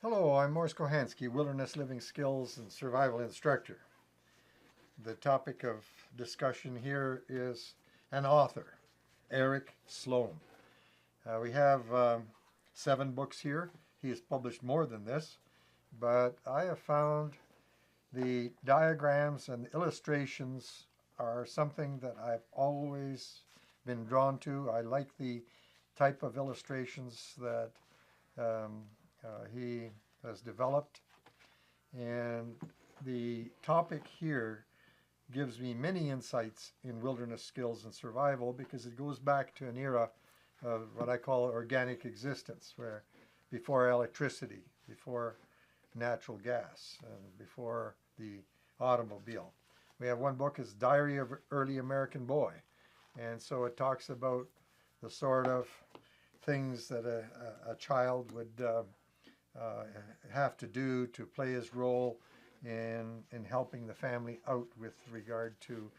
Hello, I'm Morris Kochanski, Wilderness Living Skills and Survival Instructor. The topic of discussion here is an author, Eric Sloan. We have 7 books here. He has published more than this, but I have found the diagrams and illustrations are something that I've always been drawn to. I like the type of illustrations that he has developed, and the topic here gives me many insights in wilderness skills and survival because it goes back to an era of what I call organic existence, where before electricity, before natural gas, and before the automobile. We have one book is Diary of Early American Boy, and so it talks about the sort of things that a child would have to do to play his role in helping the family out with regard to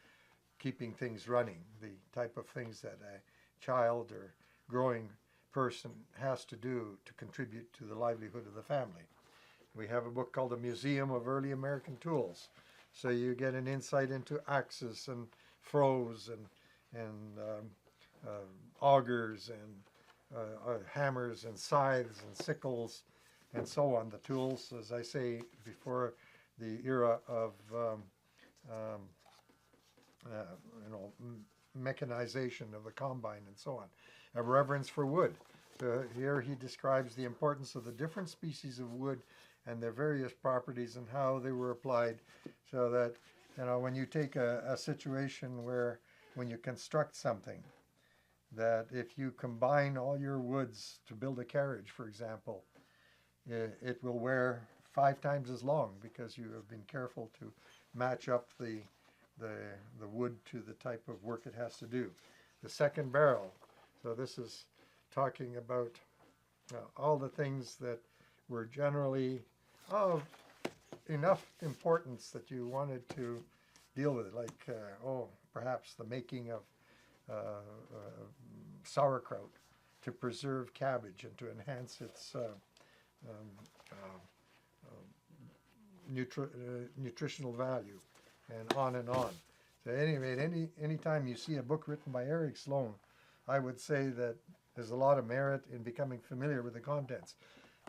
keeping things running, the type of things that a child or growing person has to do to contribute to the livelihood of the family. We have a book called The Museum of Early American Tools, so you get an insight into axes and froes and augers and hammers and scythes and sickles and so on. The tools, as I say, before the era of mechanization of the combine and so on. A reverence for wood. Here he describes the importance of the different species of wood and their various properties and how they were applied, so that when you take a situation where when you construct something, that if you combine all your woods to build a carriage, for example, it will wear 5 times as long because you have been careful to match up the wood to the type of work it has to do. The second barrel. So this is talking about all the things that were generally of enough importance that you wanted to deal with it, like perhaps the making of sauerkraut to preserve cabbage and to enhance its nutritional value, and on and on. So anyway, anytime you see a book written by Eric Sloan, I would say that there's a lot of merit in becoming familiar with the contents.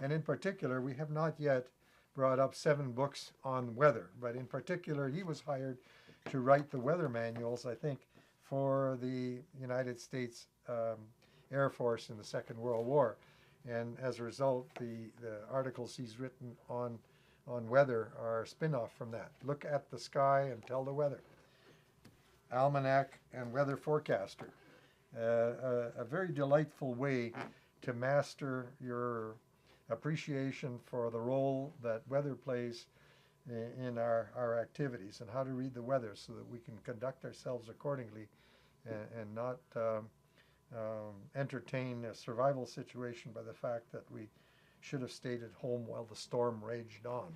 And in particular, we have not yet brought up 7 books on weather, but in particular, he was hired to write the weather manuals, I think, for the United States Air Force in the Second World War. And as a result, the articles he's written on weather are a spin-off from that. Look at the sky and tell the weather. Almanac and Weather Forcaster. A very delightful way to master your appreciation for the role that weather plays in our activities, and how to read the weather so that we can conduct ourselves accordingly and not entertain a survival situation by the fact that we should have stayed at home while the storm raged on.